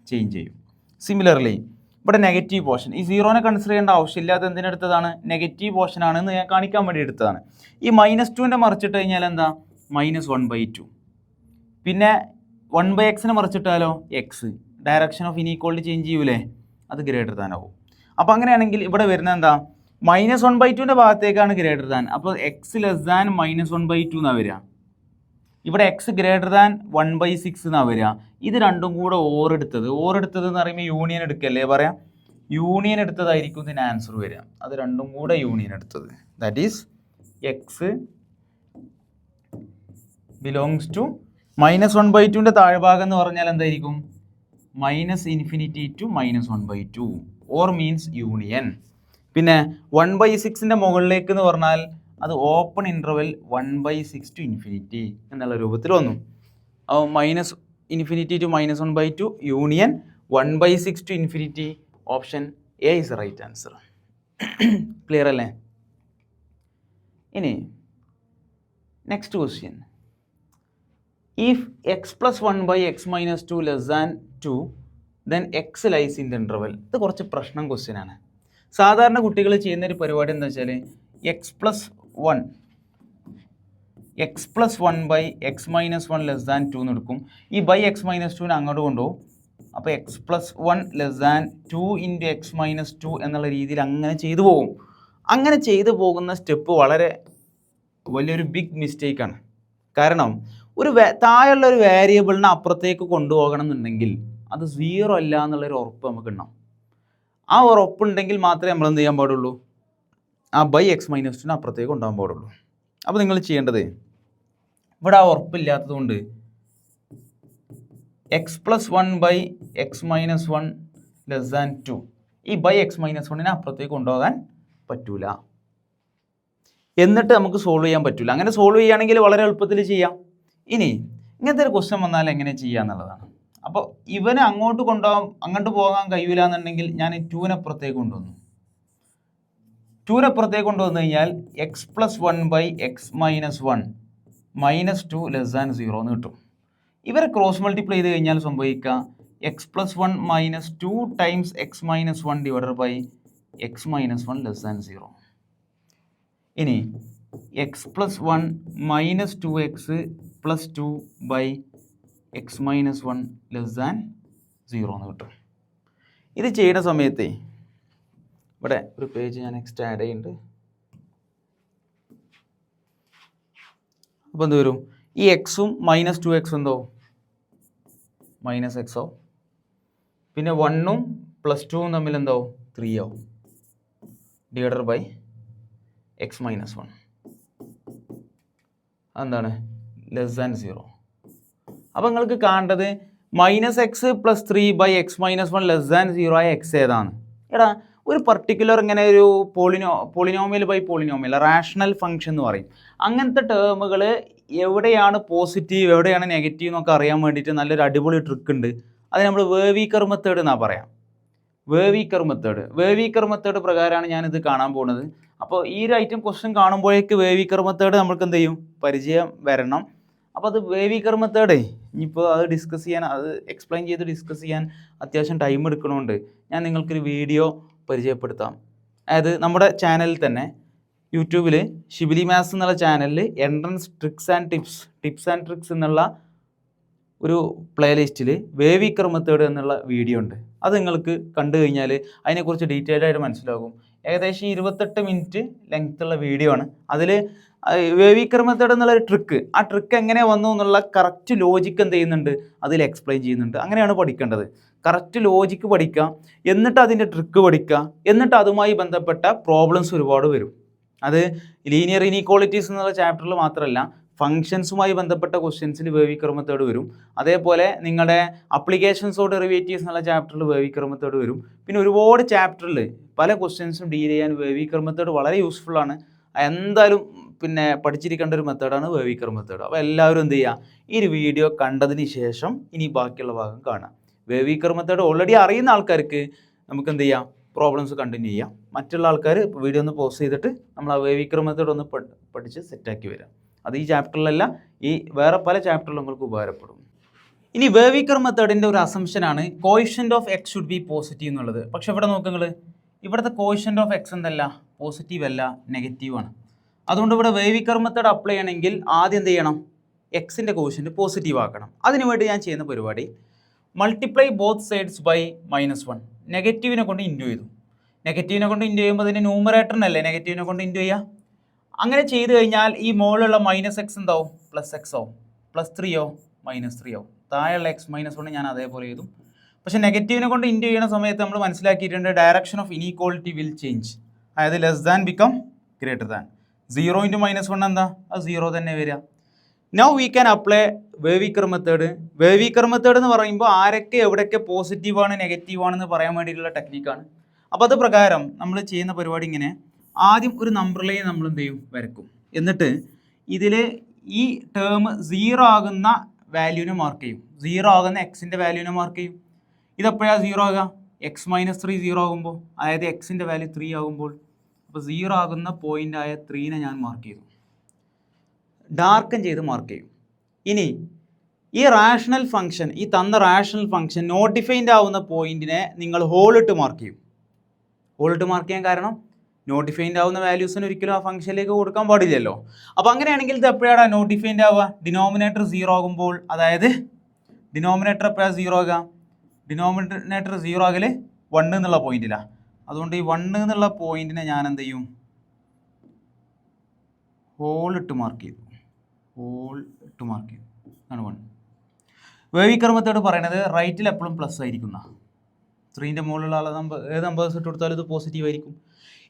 ചേഞ്ച് ചെയ്യും. സിമിലർലി ഇവിടെ നെഗറ്റീവ് പോർഷൻ, ഈ 0നെ കൺസിഡർ ചെയ്യേണ്ട ആവശ്യമില്ല. അത് എന്തിനെടുത്തതാണ്? നെഗറ്റീവ് പോർഷൻ ആണെന്ന് ഞാൻ കാണിക്കാൻ വേണ്ടി എടുത്തതാണ്. ഈ -2നെ മറിച്ചിട്ട് കഴിഞ്ഞാൽ എന്താ? -1/2. പിന്നെ 1/x മറിച്ചിട്ടാലോ? X. Direction of inequality change ചെയ്യൂലേ? അത് ഗ്രേറ്റർ ദാൻ ആവും. അപ്പോൾ അങ്ങനെയാണെങ്കിൽ ഇവിടെ വരുന്നത് എന്താ? -1/2ൻ്റെ ഭാഗത്തേക്കാണ് ഗ്രേറ്റർ ദാൻ. അപ്പോൾ എക്സ് ലെസ് ദാൻ -1/2 എന്നാണ് വരിക. ഇവിടെ എക്സ് ഗ്രേറ്റർ ദാൻ 1/6 എന്നാണ് വരിക. ഇത് രണ്ടും കൂടെ ഓരെടുത്തത് എന്ന് പറയുമ്പോൾ യൂണിയൻ എടുക്കല്ലേ പറയാം? യൂണിയൻ എടുത്തതായിരിക്കും ഇതിന് ആൻസർ വരിക. അത് രണ്ടും കൂടെ യൂണിയൻ എടുത്തത്, that is x belongs to -1/2ൻ്റെ താഴ്ഭാഗം എന്ന് പറഞ്ഞാൽ എന്തായിരിക്കും? -∞ to -1/2 ഓർ മീൻസ് യൂണിയൻ. പിന്നെ 1/6ൻ്റെ മുകളിലേക്ക് എന്ന് പറഞ്ഞാൽ അത് ഓപ്പൺ ഇൻ്റർവെൽ 1/6 to ∞ എന്നുള്ള രൂപത്തിൽ വന്നു. അപ്പോൾ -∞ to -1/2 union 1/6 to ∞. Option A is right answer. Clear അല്ലേ? ഇനി next question, if x + 1/x - 2 less than 2 then x lies in the interval. ഇത് കുറച്ച് പ്രശ്നം ക്വസ്റ്റ്യൻ ആണ്. സാധാരണ കുട്ടികൾ ചെയ്യുന്നൊരു പരിപാടി എന്താ വെച്ചാൽ x + 1/x - 1 ലെസ് ദാൻ 2 എന്ന് എടുക്കും. ഈ x - 2നെ അങ്ങോട്ട് കൊണ്ടുപോകും. അപ്പോൾ x + 1 ലെസ് ദാൻ 2 × x - 2 എന്നുള്ള രീതിയിൽ അങ്ങനെ ചെയ്തു പോകും. അങ്ങനെ ചെയ്തു പോകുന്ന സ്റ്റെപ്പ് വളരെ വലിയൊരു ബിഗ് മിസ്റ്റേക്കാണ്. കാരണം താഴെയുള്ള ഒരു വേരിയബിളിനെ അപ്പുറത്തേക്ക് കൊണ്ടുപോകണം എന്നുണ്ടെങ്കിൽ അത് 0 അല്ല എന്നുള്ളൊരു ഉറപ്പ് നമുക്ക് ഉണ്ടാവും. ആ ഉറപ്പുണ്ടെങ്കിൽ മാത്രമേ നമ്മൾ എന്ത് ചെയ്യാൻ പാടുള്ളൂ? ആ x - 2നെ അപ്പുറത്തേക്ക് കൊണ്ടുപോകാൻ പാടുള്ളൂ. അപ്പോൾ നിങ്ങൾ ചെയ്യേണ്ടത്, ഇവിടെ ആ ഉറപ്പില്ലാത്തത് കൊണ്ട് x + 1/x - 1 ലെസ് ദാൻ 2 ഈ x - 1നെ അപ്പുറത്തേക്ക് കൊണ്ടുപോകാൻ പറ്റൂല. എന്നിട്ട് നമുക്ക് സോൾവ് ചെയ്യാൻ പറ്റില്ല. അങ്ങനെ സോൾവ് ചെയ്യുകയാണെങ്കിൽ വളരെ എളുപ്പത്തിൽ ചെയ്യാം. ഇനി ഇങ്ങനത്തെ ഒരു ക്വസ്റ്റ്യൻ വന്നാൽ എങ്ങനെ ചെയ്യുക എന്നുള്ളതാണ്. അപ്പോൾ ഇവനെ അങ്ങോട്ട് പോകാൻ കഴിയില്ല എന്നുണ്ടെങ്കിൽ ഞാൻ 2നെ അപ്പുറത്തേക്ക് കൊണ്ടുവന്നു. 2നെ അപ്പുറത്തേക്ക് കൊണ്ടുവന്നു കഴിഞ്ഞാൽ x + 1/x - 1 -2 ലെസ് ദാൻ 0 എന്ന് കിട്ടും. ഇവരെ ക്രോസ് മൾട്ടിപ്ലൈ ചെയ്ത് കഴിഞ്ഞാൽ സംഭവിക്കുക x + 1 - 2 times x - 1 divided by x - 1 less than 0. ഇനി x + 1 - 2x + 2 by x - 1 less than 0 എന്ന് കിട്ടും. ഇത് ചെയ്യുന്ന സമയത്ത് ഇവിടെ ഒരു പേജ് ഞാൻ എക്സ്ട്രാ ആഡ് ചെയ്യുന്നുണ്ട്. അപ്പോൾ എന്ത് വരും? ഈ എക്സും -2x എന്തോ -x ആവും. പിന്നെ 1ഉം +2ഉം തമ്മിൽ എന്താവും? 3 ആവും ഡിവൈഡഡ് ബൈ x - 1 എന്താണ്? Less than 0. അപ്പോൾ നിങ്ങൾക്ക് കാണേണ്ടത് -x+3/x-1 ആയ എക്സ് ഏതാണ്? എടാ ഒരു പർട്ടിക്കുലർ ഇങ്ങനെ ഒരു polynomial by polynomial rational function എന്ന് പറയും. അങ്ങനത്തെ ടേമുകൾ എവിടെയാണ് പോസിറ്റീവ് എവിടെയാണ് നെഗറ്റീവ് എന്നൊക്കെ അറിയാൻ വേണ്ടിയിട്ട് നല്ലൊരു അടിപൊളി ട്രിക്ക് ഉണ്ട്. അത് നമ്മൾ വേവീക്കർ മെത്തേഡ് എന്നാണ് പറയാം. വേവീക്കർ മെത്തേഡ് പ്രകാരമാണ് ഞാനിത് കാണാൻ പോകുന്നത്. അപ്പോൾ ഈ ഒരു ഐറ്റം ക്വസ്റ്റ്യൻ കാണുമ്പോഴേക്ക് വേവീക്കർ മെത്തേഡ് നമുക്ക് എന്ത് ചെയ്യും, പരിചയം വരണം. അപ്പോൾ അത് വേവീക്കർ മെത്തേഡേ ഇനിയിപ്പോൾ അത് ഡിസ്കസ് ചെയ്യാൻ, അത് എക്സ്പ്ലെയിൻ ചെയ്ത് ഡിസ്കസ് ചെയ്യാൻ അത്യാവശ്യം ടൈം എടുക്കണോണ്ട് ഞാൻ നിങ്ങൾക്കൊരു വീഡിയോ പരിചയപ്പെടുത്താം. അതായത് നമ്മുടെ ചാനലിൽ തന്നെ യൂട്യൂബിൽ ഷിബിലി മാത്സ് എന്നുള്ള ചാനലിൽ എൻട്രൻസ് ടിപ്സ് ആൻഡ് ട്രിക്സ് എന്നുള്ള ഒരു പ്ലേലിസ്റ്റിൽ വേവീക്കർ മെത്തേഡ് എന്നുള്ള വീഡിയോ ഉണ്ട്. അത് നിങ്ങൾക്ക് കണ്ടു കഴിഞ്ഞാൽ അതിനെക്കുറിച്ച് ഡീറ്റെയിൽ ആയിട്ട് മനസ്സിലാകും. ഏകദേശം 28 മിനിറ്റ് ലെങ്ത്തുള്ള വീഡിയോ ആണ്. അതിൽ വേവീക്കർ മെത്തേഡ് എന്നുള്ളൊരു ട്രിക്ക്, ആ ട്രിക്ക് എങ്ങനെ വന്നു എന്നുള്ള കറക്റ്റ് ലോജിക്ക് എന്ത് ചെയ്യുന്നുണ്ട്, അതിൽ എക്സ്പ്ലെയിൻ ചെയ്യുന്നുണ്ട്. അങ്ങനെയാണ് പഠിക്കേണ്ടത്. കറക്റ്റ് ലോജിക്ക് പഠിക്കുക, എന്നിട്ട് അതിൻ്റെ ട്രിക്ക് പഠിക്കുക, എന്നിട്ട് അതുമായി ബന്ധപ്പെട്ട പ്രോബ്ലംസ് ഒരുപാട് വരും. അത് ലീനിയർ ഇനീക്വാളിറ്റീസ് എന്നുള്ള ചാപ്റ്ററിൽ മാത്രമല്ല, ഫംഗ്ഷൻസുമായി ബന്ധപ്പെട്ട ക്വസ്റ്റ്യൻസിൽ വേവീക്കർ മെത്തേഡ് വരും. അതേപോലെ നിങ്ങളുടെ അപ്ലിക്കേഷൻസ് ഓഫ് ഡെറിവേറ്റീവ്സ് എന്നുള്ള ചാപ്റ്ററിൽ വേവീക്കർ മെത്തേഡ് വരും. പിന്നെ ഒരുപാട് ചാപ്റ്ററിൽ പല ക്വസ്റ്റ്യൻസും ഡീൽ ചെയ്യാൻ വേവീക്കർ മെത്തേഡ് വളരെ യൂസ്ഫുള്ളാണ്. എന്തായാലും പിന്നെ പഠിച്ചിരിക്കേണ്ട ഒരു മെത്തേഡാണ് വേവീക്കർ മെത്തേഡ്. അപ്പോൾ എല്ലാവരും എന്ത് ചെയ്യുക, ഈ ഒരു വീഡിയോ കണ്ടതിന് ശേഷം ഇനി ബാക്കിയുള്ള ഭാഗം കാണാം. വേവീക്കർ മെത്തേഡ് ഓൾറെഡി അറിയുന്ന ആൾക്കാർക്ക് നമുക്ക് എന്ത് ചെയ്യാം, പ്രോബ്ലംസ് കണ്ടിന്യൂ ചെയ്യാം. മറ്റുള്ള ആൾക്കാർ വീഡിയോ ഒന്ന് പോസ് ചെയ്തിട്ട് നമ്മൾ ആ വേവീക്കർ മെത്തേഡ് ഒന്ന് പഠിച്ച് സെറ്റാക്കി വരാം. അത് ഈ ചാപ്റ്ററിലല്ല, ഈ വേറെ പല ചാപ്റ്ററിലും നിങ്ങൾക്ക് ഉപകാരപ്പെടും. ഇനി വേവീക്കർ മെത്തേഡിൻ്റെ ഒരു അസംഷനാണ് coefficient of x should be positive എന്നുള്ളത്. പക്ഷെ ഇവിടെ നോക്കുക, ഇവിടുത്തെ കോയിഷ്യൻ്റ് ഓഫ് എക്സ് എന്തല്ല, പോസിറ്റീവ് അല്ല, നെഗറ്റീവാണ്. അതുകൊണ്ട് ഇവിടെ വേവീക്കർ മെത്തേഡ് അപ്ലൈ ചെയ്യണമെങ്കിൽ ആദ്യം എന്ത് ചെയ്യണം, എക്സിൻ്റെ കോയിഷ്യൻ്റ് പോസിറ്റീവ് ആക്കണം. അതിനുവേണ്ടി ഞാൻ ചെയ്യുന്ന പരിപാടി, മൾട്ടിപ്ലൈ ബോത്ത് സൈഡ്സ് ബൈ -1. നെഗറ്റീവിനെ കൊണ്ട് ഇൻറ്റു ചെയ്തു. നെഗറ്റീവിനെ കൊണ്ട് ഇൻറ്റു ചെയ്യുമ്പോൾ അതിൻ്റെ ന്യൂമറേറ്ററിനല്ലേ നെഗറ്റീവിനെ കൊണ്ട് ഇൻറ്റു ചെയ്യുക. അങ്ങനെ ചെയ്ത് കഴിഞ്ഞാൽ ഈ മുകളിലുള്ള -x എന്താവും, +x ആവും, +3 -3 ആവും. താഴെയുള്ള x-1 ഞാൻ അതേപോലെ ചെയ്തു. പക്ഷേ നെഗറ്റീവിനെ കൊണ്ട് ഇൻറ്റു ചെയ്യുന്ന സമയത്ത് നമ്മൾ മനസ്സിലാക്കിയിട്ടുണ്ട്, direction of inequality will change. അതായത് less than become greater than. 0 × -1 എന്താ, അത് 0 തന്നെ വരിക. Now we can apply wavy curve method. Wavy curve method എന്ന് പറയുമ്പോൾ ആരൊക്കെ എവിടെയൊക്കെ പോസിറ്റീവാണ് നെഗറ്റീവാണെന്ന് പറയാൻ വേണ്ടിയിട്ടുള്ള ടെക്നിക്കാണ്. അപ്പോൾ അത് പ്രകാരം നമ്മൾ ചെയ്യുന്ന പരിപാടി ഇങ്ങനെ, ആദ്യം ഒരു നമ്പർ ലൈൻ നമ്മൾ എന്ത് ചെയ്യും, വരക്കും. എന്നിട്ട് ഇതിൽ ഈ ടേം 0 ആകുന്ന വാല്യൂവിനെ മാർക്ക് ചെയ്യും. 0 ആകുന്ന എക്സിൻ്റെ വാല്യൂവിനെ മാർക്ക് ചെയ്യും. ഇതെപ്പോഴാണ് 0 ആകുക, x-3 0 ആകുമ്പോൾ, അതായത് എക്സിൻ്റെ വാല്യൂ 3 ആകുമ്പോൾ. അപ്പോൾ 0 ആകുന്ന പോയിൻ്റായ 3നെ ഞാൻ മാർക്ക് ചെയ്തു, ഡാർക്കൻ ചെയ്ത് മാർക്ക് ചെയ്യും. ഇനി ഈ റാഷണൽ ഫംഗ്ഷൻ, ഈ തന്ന റാഷണൽ ഫംഗ്ഷൻ നോട്ടിഫൈൻഡ് ആവുന്ന പോയിന്റിനെ നിങ്ങൾ ഹോളിട്ട് മാർക്ക് ചെയ്യും. ഹോളിട്ട് മാർക്ക് ചെയ്യാൻ കാരണം നോട്ടിഫൈൻഡ് ആവുന്ന വാല്യൂസിന് ഒരിക്കലും ആ ഫംഗ്ഷനിലേക്ക് കൊടുക്കാൻ പാടില്ലല്ലോ. അപ്പോൾ അങ്ങനെയാണെങ്കിൽ ഇത് എപ്പോഴാണ് നോട്ടിഫൈൻഡ് ആവുക, ഡിനോമിനേറ്റർ 0 ആകുമ്പോൾ. അതായത് ഡിനോമിനേറ്റർ എപ്പോഴാണ് 0 ആകുക, ഡിനോമിനേറ്റർ 0 ആകൽ 1 എന്നുള്ള പോയിന്റിലാണ്. അതുകൊണ്ട് ഈ 1 എന്നുള്ള പോയിന്റിനെ ഞാൻ എന്ത് ചെയ്യും, ഹോളിട്ട് മാർക്ക് ചെയ്തു. ഹോളിട്ട് മാർക്ക് ചെയ്തു ആണ് 1. വേവീക്കർ മെത്തേഡ് പറയുന്നത് റൈറ്റിൽ എപ്പോഴും പ്ലസ് ആയിരിക്കുന്ന 3ൻ്റെ മുകളിലുള്ള ആളെ ഏത് നമ്പേഴ്സ് ഇട്ട് കൊടുത്താലും ഇത് പോസിറ്റീവ് ആയിരിക്കും.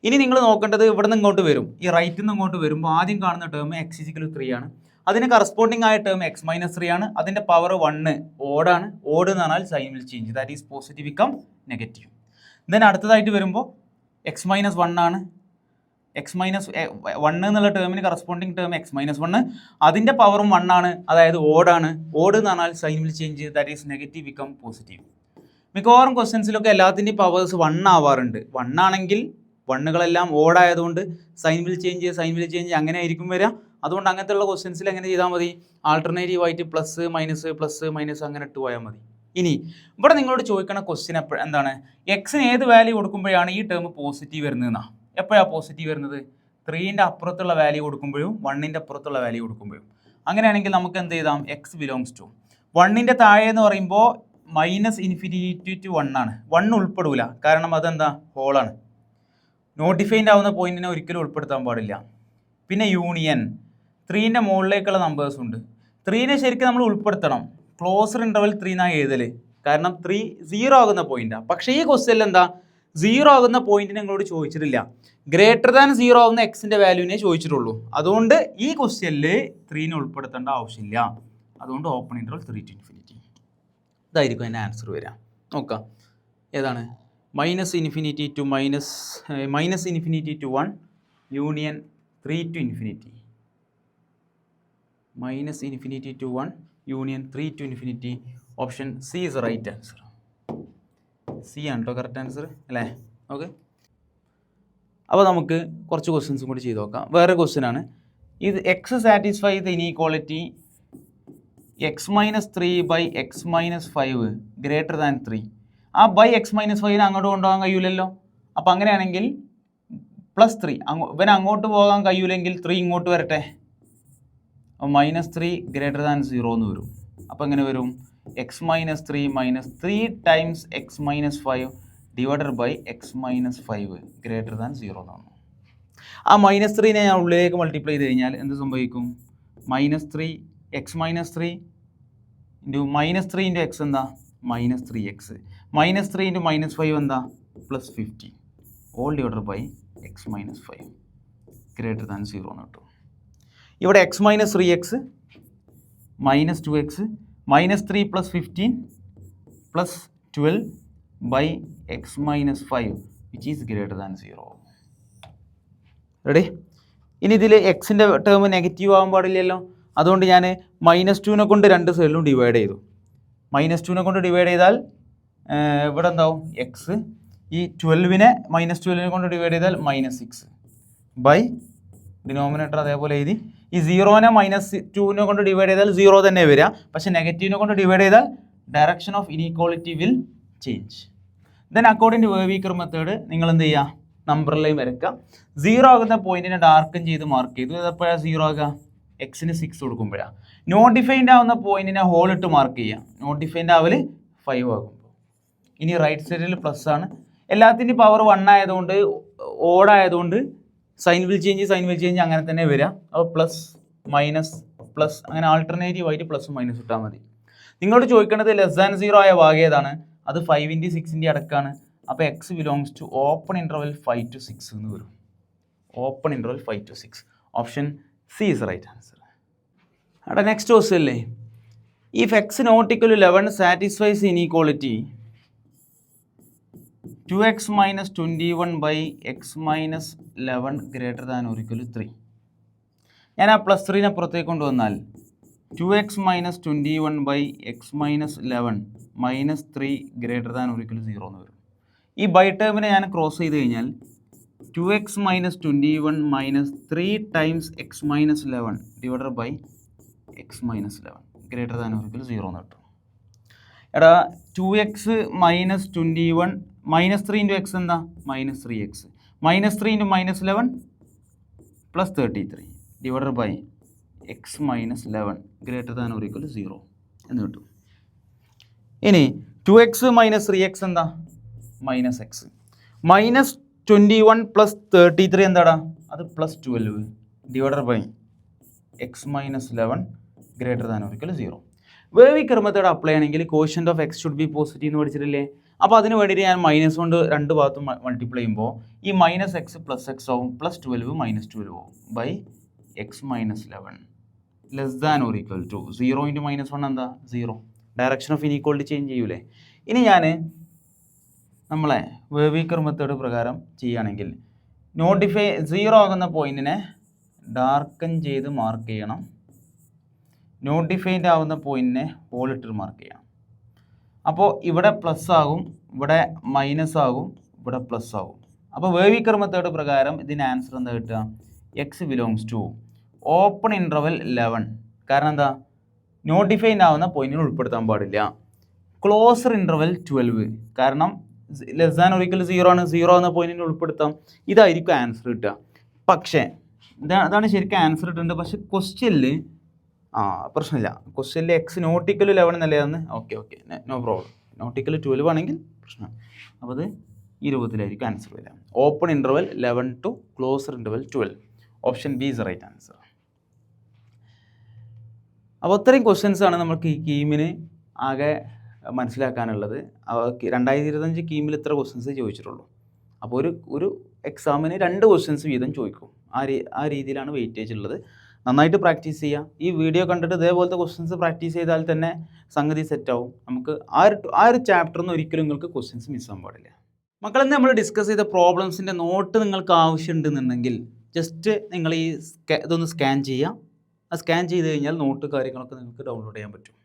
ഇനി നിങ്ങൾ നോക്കേണ്ടത് ഇവിടെ നിന്ന് ഇങ്ങോട്ട് വരും, ഈ റൈറ്റിൽ നിന്ന് ഇങ്ങോട്ട് വരുമ്പോൾ ആദ്യം കാണുന്ന ടേം x=3 ആണ്. അതിന് കറസ്പോണ്ടിങ് ആയ ടേം x-3 ആണ്. അതിൻ്റെ പവർ 1 ഓടാണ്. ഓട് എന്ന് പറഞ്ഞാൽ sign will change, that is positive become negative. Then അടുത്തതായിട്ട് വരുമ്പോൾ x-1 ആണ്. x-1 എന്നുള്ള ടേമിന് കറസ്പോണ്ടിങ് ടേം x-1, അതിൻ്റെ പവറും 1 ആണ്, അതായത് ഓടാണ്. ഓട് എന്ന് പറഞ്ഞാൽ sign will change, that is negative become positive. മിക്കവാറും ക്വസ്റ്റ്യൻസിലൊക്കെ എല്ലാത്തിൻ്റെയും പവേഴ്സ് 1 ആവാറുണ്ട്. 1 ആണെങ്കിൽ 1കളെല്ലാം ഓടായതുകൊണ്ട് സൈൻ വിൽ ചേഞ്ച് അങ്ങനെ ആയിരിക്കും വരിക. അതുകൊണ്ട് അങ്ങനത്തെ ഉള്ള ക്വസ്റ്റ്യൻസിൽ എങ്ങനെ ചെയ്താൽ മതി, ആൾട്ടർനേറ്റീവായിട്ട് പ്ലസ് മൈനസ് അങ്ങനെ ഇട്ട് പോയാൽ മതി. ഇനി ഇവിടെ നിങ്ങളോട് ചോദിക്കുന്ന ക്വസ്റ്റ്യൻ എന്താണ്, എക്സിന് ഏത് വാല്യൂ കൊടുക്കുമ്പോഴാണ് ഈ ടേം പോസിറ്റീവ് വരുന്നതെന്നാണ്. എപ്പോഴാണ് പോസിറ്റീവ് വരുന്നത്, 3ൻ്റെ അപ്പുറത്തുള്ള വാല്യൂ കൊടുക്കുമ്പോഴും 1ൻ്റെ അപ്പുറത്തുള്ള വാല്യൂ കൊടുക്കുമ്പോഴും. അങ്ങനെയാണെങ്കിൽ നമുക്ക് എന്ത് ചെയ്താം, എക്സ് ബിലോങ്സ് ടു 1ൻ്റെ താഴെ എന്ന് പറയുമ്പോൾ -∞ to 1 ആണ്. 1 ഉൾപ്പെടില്ല, കാരണം അതെന്താ, ഹോളാണ്. നോട്ടിഫൈൻഡ് ആവുന്ന പോയിന്റിനെ ഒരിക്കലും ഉൾപ്പെടുത്താൻ പാടില്ല. പിന്നെ യൂണിയൻ 3ൻ്റെ മുകളിലേക്കുള്ള നമ്പേഴ്സ് ഉണ്ട്. 3നെ ശരിക്കും നമ്മൾ ഉൾപ്പെടുത്തണം, ക്ലോസർ ഇൻ്റർവൽ 3 എന്നാണ് എഴുതൽ, കാരണം 3 0 ആകുന്ന പോയിന്റാണ്. പക്ഷേ ഈ ക്വസ്റ്റ്യനിൽ എന്താ, 0 ആകുന്ന പോയിന്റിനെ നിങ്ങളോട് ചോദിച്ചിട്ടില്ല, ഗ്രേറ്റർ ദാൻ 0 ആകുന്ന എക്സിൻ്റെ വാല്യൂവിനെ ചോദിച്ചിട്ടുള്ളൂ. അതുകൊണ്ട് ഈ ക്വസ്റ്റ്യനിൽ 3നെ ഉൾപ്പെടുത്തേണ്ട ആവശ്യമില്ല. അതുകൊണ്ട് ഓപ്പൺ ഇൻ്റർവൽ 3 to infinity. ഇതായിരിക്കും അതിൻ്റെ ആൻസർ വരിക. നോക്കാം ഏതാണ്? Minus infinity to 1 union 3 to infinity. Minus infinity to 1 union 3 to infinity. Option C is right answer. C ആണ് കേട്ടോ കറക്റ്റ് ആൻസർ അല്ലേ? ഓക്കെ. അപ്പോൾ നമുക്ക് കുറച്ച് ക്വസ്റ്റ്യൻസും കൂടി ചെയ്ത് നോക്കാം. വേറെ ക്വസ്റ്റ്യൻ ആണ് ഇത്. X satisfy the inequality x-3/x-5 greater than 3. ആ ബൈ x-5 അങ്ങോട്ട് കൊണ്ടുപോകാൻ കഴിയൂലല്ലോ. അപ്പോൾ അങ്ങനെയാണെങ്കിൽ +3 ഇവന് അങ്ങോട്ട് പോകാൻ കഴിയൂലെങ്കിൽ 3 ഇങ്ങോട്ട് വരട്ടെ. അപ്പോൾ -3 ഗ്രേറ്റർ ദാൻ 0 എന്ന് വരും. അപ്പോൾ എങ്ങനെ വരും? x-3 -3 times x-5 divided by x-5 greater than 0 എന്നാണ്. ആ -3 ഞാൻ ഉള്ളിലേക്ക് മൾട്ടിപ്ലൈ ചെയ്ത് കഴിഞ്ഞാൽ എന്ത് സംഭവിക്കും? -3 x-3 ഇൻറ്റു -3 ഇൻറ്റു എക്സ് എന്താ? -3x. -3 ഇൻറ്റു -5 എന്താ? +50 all divided by x-5 greater than 0 എന്ന് കിട്ടും. ഇവിടെ x-3x -2x -3 + 15 + 12 by x-5 which is greater than 0. Ready? ഇനി ഇതിൽ എക്സിൻ്റെ ടേം നെഗറ്റീവ് ആകാൻ പാടില്ലല്ലോ. അതുകൊണ്ട് ഞാൻ -2 കൊണ്ട് രണ്ട് സൈഡിലും ഡിവൈഡ് ചെയ്തു. -2 കൊണ്ട് ഡിവൈഡ് ചെയ്താൽ ഇവിടെ എന്താവും? എക്സ്. ഈ 12നെ -12 കൊണ്ട് ഡിവൈഡ് ചെയ്താൽ -6 ബൈ ഡിനോമിനേറ്റർ അതേപോലെ എഴുതി. ഈ 0നെ -2 കൊണ്ട് ഡിവൈഡ് ചെയ്താൽ 0 തന്നെ വരിക. പക്ഷേ നെഗറ്റീവിനെ കൊണ്ട് ഡിവൈഡ് ചെയ്താൽ direction of inequality will change. Then according to wavy curve method നിങ്ങൾ എന്ത് ചെയ്യുക? നമ്പർ ലൈൻ വരയ്ക്കുക. 0 ആകുന്ന പോയിന്റിനെ ഡാർക്കൻ ചെയ്ത് മാർക്ക് ചെയ്തു. എപ്പോഴാണ് 0 ആകുക? എക്സിന് 6 കൊടുക്കുമ്പോഴാണ്. നോട്ട് ഡിഫൈൻഡ് ആവുന്ന പോയിന്റിനെ ഹോൾ ഇട്ട് മാർക്ക് ചെയ്യുക. നോട്ട് ഡിഫൈൻഡ് ആവൽ 5 ആകുമ്പോൾ. ഇനി റൈറ്റ് സൈഡിൽ പ്ലസ് ആണ്. എല്ലാത്തിൻ്റെയും പവർ 1 ആയതുകൊണ്ട് ഓഡ് ആയതുകൊണ്ട് സൈൻ വിൽ ചേഞ്ച് അങ്ങനെ തന്നെ വരിക. അപ്പോൾ പ്ലസ് മൈനസ് പ്ലസ് അങ്ങനെ ആൾട്ടർനേറ്റീവ് ആയിട്ട് പ്ലസും മൈനസ് ഇട്ടാൽ മതി. നിങ്ങളോട് ചോദിക്കേണ്ടത് <0 ആയ ഭാഗം ഏതാണ്? അത് 5 × 6 അടക്കാണ്. അപ്പോൾ x belongs to open interval 5 to 6 എന്ന് വരും. Open interval 5 to 6. Option C is right answer. അവിടെ നെക്സ്റ്റ് ക്വസ്റ്റ്യൻ അല്ലേ? If x not equal to 11 satisfies inequality 2x - 21/x-11 greater than or equal to 3. ഞാൻ ആ +3നെ പുറത്തേക്ക് കൊണ്ടുവന്നാൽ 2x - 21/x-11 -3 greater than or equal to 0 എന്ന് വരും. ഈ by ടേമിനെ ഞാൻ ക്രോസ് ചെയ്ത് കഴിഞ്ഞാൽ 2x - 21 -3 times x-11 divided by x-11 greater than or equal to 0 എന്ന് കിട്ടും. എടാ 2x - 21 -3 × x എന്താ? -3x. -3 × -11 +33 divided by x-11 greater than or equal to 0 എന്ന് കിട്ടും. ഇനി 2x - 3x എന്താ? -x. -21 + 33 എന്താടാ? അത് +12 divided by x-11 greater than or equal to 0. Wavy curve method apply ആണെങ്കിൽ coefficient of x should be positive എന്ന് പഠിച്ചിട്ടില്ലേ? അപ്പോൾ അതിന് വേണ്ടിയിട്ട് ഞാൻ മൈനസ് കൊണ്ട് രണ്ട് ഭാഗത്തും മൾട്ടിപ്ലൈ ചെയ്യുമ്പോൾ ഈ -x +x ആവും, +12 -12 ആവും by x-11 less than or equal to 0 × -1 എന്താ? 0. ഡയറക്ഷൻ ഓഫ് ഇനീക്വാളിറ്റി ചേഞ്ച് ചെയ്യൂലേ? ഇനി ഞാൻ നമ്മളെ വേവിക്കർ മെത്തേഡ് പ്രകാരം ചെയ്യുകയാണെങ്കിൽ നോട്ടിഫൈ 0 ആകുന്ന പോയിന്റിനെ ഡാർക്കൻ ചെയ്ത് മാർക്ക് ചെയ്യണം. നോട്ട് ഡിഫൈൻഡ് ആവുന്ന പോയിന്റിനെ ഹോൾ ഇട്ട് മാർക്ക് ചെയ്യണം. അപ്പോൾ ഇവിടെ പ്ലസ് ആകും, ഇവിടെ മൈനസ് ആകും, ഇവിടെ പ്ലസ് ആകും. അപ്പോൾ വേവിക്കർ മെത്തേഡ് പ്രകാരം ഇതിന് ആൻസർ എന്താ കിട്ടുക? X belongs to open interval 11. കാരണം എന്താ? നോട്ട് ഡിഫൈൻഡ് ആവുന്ന പോയിന്റിനെ ഉൾപ്പെടുത്താൻ പാടില്ല. Closed interval 12. കാരണം ലെസ് ദാൻ ഓർ ഈക്വൽ 0 ആണ്. 0 എന്ന പോയിന്റിനെ ഉൾപ്പെടുത്താം. ഇതായിരിക്കും ആൻസർ കിട്ടുക. പക്ഷേ അതാണ് ശരിക്കും ആൻസർ കിട്ടുന്നത്. പക്ഷേ ക്വസ്റ്റ്യനിൽ പ്രശ്നമില്ല. ക്വസ്റ്റ്യനിൽ എക്സ് നോട്ട് ഈക്വൽ 11 എന്നല്ലേന്ന്. Okay no problem. Not equal 12 ആണെങ്കിൽ പ്രശ്നമാണ്. അപ്പോൾ അത് ഈ രൂപത്തിലായിരിക്കും ആൻസർ വരിക. Open interval 11 to closer interval 12. Option B is right answer. അപ്പോൾ ഇത്രയും ക്വസ്റ്റ്യൻസാണ് നമുക്ക് ഈ കീമിന് ആകെ മനസ്സിലാക്കാനുള്ളത്. 2025 കീമിൽ ഇത്ര ക്വസ്റ്റ്യൻസ് ചോദിച്ചിട്ടുള്ളൂ. അപ്പോൾ ഒരു എക്സാമിന് 2 ക്വസ്റ്റ്യൻസ് വീതം ചോദിക്കും. ആ രീതിയിലാണ് വെയിറ്റേജ് ഉള്ളത്. നന്നായിട്ട് പ്രാക്ടീസ് ചെയ്യുക. ഈ വീഡിയോ കണ്ടിട്ട് ഇതേപോലത്തെ ക്വസ്റ്റ്യൻസ് പ്രാക്ടീസ് ചെയ്താൽ തന്നെ സംഗതി സെറ്റാവും. നമുക്ക് ആ ഒരു ചാപ്റ്ററിൽ നിന്ന് ഒരിക്കലും നിങ്ങൾക്ക് ക്വസ്റ്റ്യൻസ് മിസ്സാകാൻ പാടില്ല. മക്കളെന്ന് നമ്മൾ ഡിസ്കസ് ചെയ്ത പ്രോബ്ലംസിൻ്റെ നോട്ട് നിങ്ങൾക്ക് ആവശ്യമുണ്ടെന്നുണ്ടെങ്കിൽ ജസ്റ്റ് നിങ്ങൾ ഇതൊന്ന് സ്കാൻ ചെയ്യുക. ആ സ്കാൻ ചെയ്ത് കഴിഞ്ഞാൽ നോട്ട് കാര്യങ്ങളൊക്കെ നിങ്ങൾക്ക് ഡൗൺലോഡ് ചെയ്യാൻ പറ്റും.